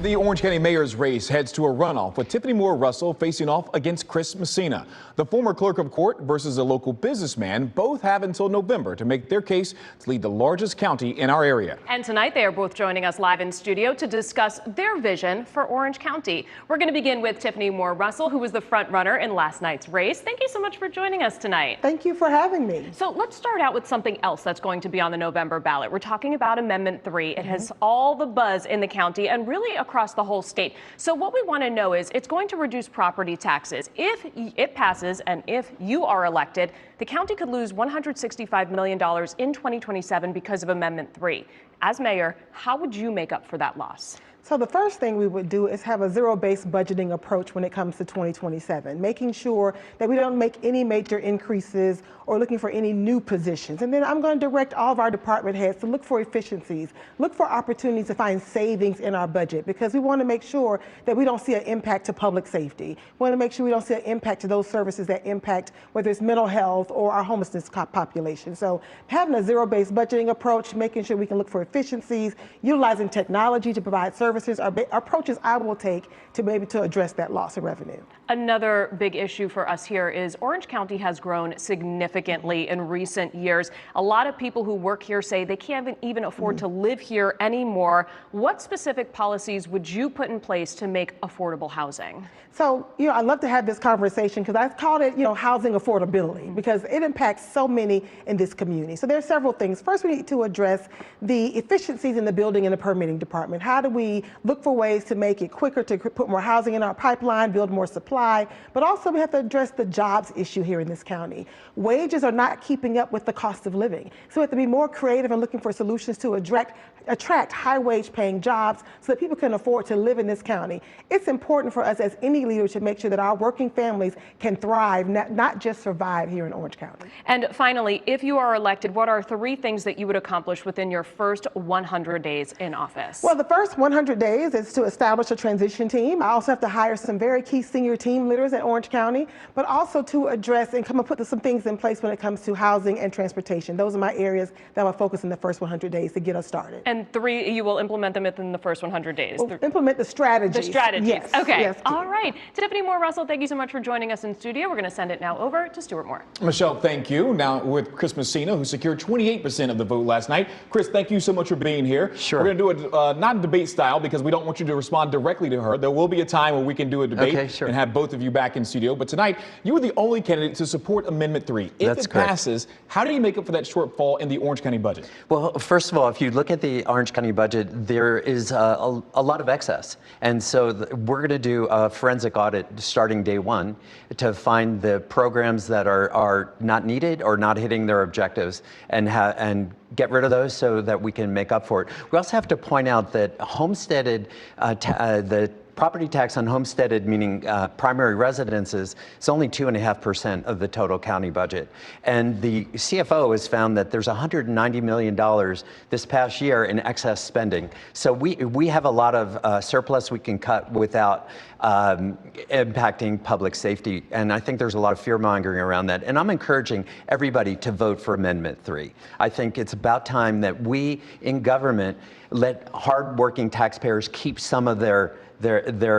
The Orange County mayor's race heads to a runoff with Tiffany Russell facing off against Chris Messina. The former clerk of court versus a local businessman both have until November to make their case to lead the largest county in our area. And tonight they are both joining us live in studio to discuss their vision for Orange County. We're going to begin with Tiffany Russell, who was the front runner in last night's race. Thank you so much for joining us tonight. Thank you for having me. So let's start out with something else that's going to be on the November ballot. We're talking about Amendment 3. It has all the buzz in the county and really across the whole state. So what we want to know is it's going to reduce property taxes. If it passes and if you are elected, the county could lose $165 million in 2027 because of Amendment 3. As mayor, how would you make up for that loss? So the first thing we would do is have a zero-based budgeting approach when it comes to 2027, making sure that we don't make any major increases or looking for any new positions. And then I'm going to direct all of our department heads to look for efficiencies, look for opportunities to find savings in our budget, because we want to make sure that we don't see an impact to public safety. We want to make sure we don't see an impact to those services that impact whether it's mental health or our homelessness population. So having a zero-based budgeting approach, making sure we can look for efficiencies, utilizing technology to provide services are approaches I will take to be able to address that loss of revenue. Another big issue for us here is Orange County has grown significantly in recent years. A lot of people who work here say they can't even afford to live here anymore. What specific policies would you put in place to make affordable housing? So, I love to have this conversation because I called it, housing affordability, because it impacts so many in this community. So there are several things. First, we need to address the efficiencies in the building and the permitting department. How do we look for ways to make it quicker, to put more housing in our pipeline, build more supply, but also we have to address the jobs issue here in this county. Wages are not keeping up with the cost of living. So we have to be more creative and looking for solutions to attract high wage paying jobs so that people can afford to live in this county. It's important for us as any leader to make sure that our working families can thrive, not just survive here in Orange County. And finally, if you are elected, what are 3 things that you would accomplish within your first 100 days in office? Well, the first 100 days is to establish a transition team. I also have to hire some very key senior team leaders at Orange County, but also to address and come up with some things in place when it comes to housing and transportation. Those are my areas that I'll focus in the first 100 days to get us started. And 3, you will implement them within the first 100 days? We'll implement the strategies. The strategies. Yes. Okay. Yes. All right. Tiffany Russell, thank you so much for joining us in studio. We're going to send it now over to Stuart Moore. Michelle, thank you. Now with Chris Messina, who secured 28% of the vote last night. Chris, thank you so much for being here. Sure. We're going to do it not debate style because we don't want you to respond directly to her. There will be a time where we can do a debate and have both of you back in studio. But tonight, you were the only candidate to support Amendment 3. If it passes, how do you make up for that shortfall in the Orange County budget? Well, first of all, if you look at the Orange County budget, there is a lot of excess. And so we're going to do a forensic audit starting day one to find the programs that are not needed or not hitting their objectives and get rid of those so that we can make up for it. We also have to point out that homesteaded, the property tax on homesteaded, meaning primary residences, is only 2.5% of the total county budget. And the CFO has found that there's $190 million this past year in excess spending. So we have a lot of surplus we can cut without impacting public safety. And I think there's a lot of fear mongering around that. And I'm encouraging everybody to vote for Amendment 3. I think it's about time that we in government let hardworking taxpayers keep some of their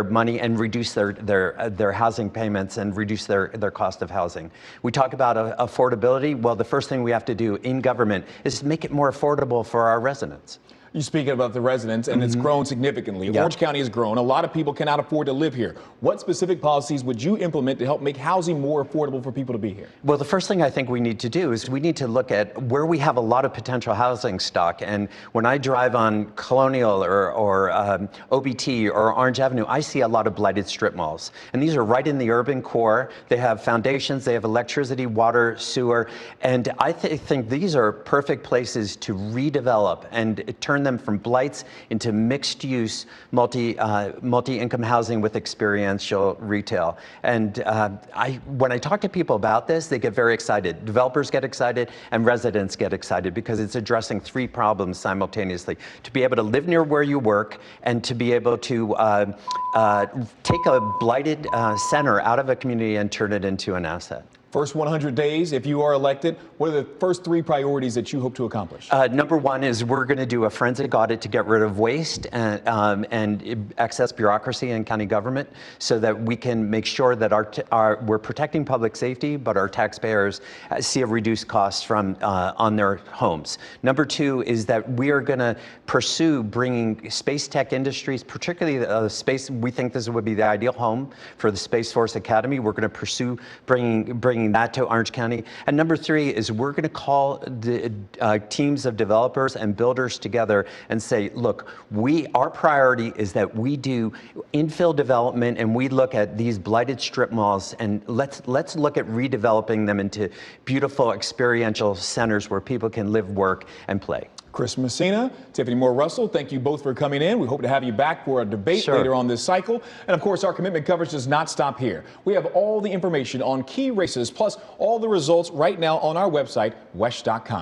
money and reduce their housing payments and reduce their cost of housing. We talk about affordability. Well, the first thing we have to do in government is make it more affordable for our residents. You speak about the residents, and it's grown significantly. Orange County has grown. A lot of people cannot afford to live here. What specific policies would you implement to help make housing more affordable for people to be here? Well, the first thing I think we need to do is we need to look at where we have a lot of potential housing stock. And when I drive on Colonial or OBT or Orange Avenue, I see a lot of blighted strip malls. And these are right in the urban core. They have foundations, they have electricity, water, sewer. And I think these are perfect places to redevelop and turn them from blights into mixed-use, multi-income housing with experiential retail. And when I talk to people about this, they get very excited. Developers get excited, and residents get excited because it's addressing 3 problems simultaneously: to be able to live near where you work, and to be able to take a blighted center out of a community and turn it into an asset. First 100 days, if you are elected, what are the first 3 priorities that you hope to accomplish? Number one is we're going to do a forensic audit to get rid of waste and excess bureaucracy in county government so that we can make sure that we're protecting public safety, but our taxpayers see a reduced cost from on their homes. Number 2 is that we are going to pursue bringing space tech industries, particularly space. We think this would be the ideal home for the Space Force Academy. We're going to pursue bringing that to Orange County. And number 3 is we're going to call the teams of developers and builders together and say, look, our priority is that we do infill development and we look at these blighted strip malls and let's look at redeveloping them into beautiful experiential centers where people can live, work, and play. Chris Messina, Tiffany Moore-Russell, thank you both for coming in. We hope to have you back for a debate later on this cycle. And of course, our commitment coverage does not stop here. We have all the information on key races, plus all the results right now on our website, wesh.com.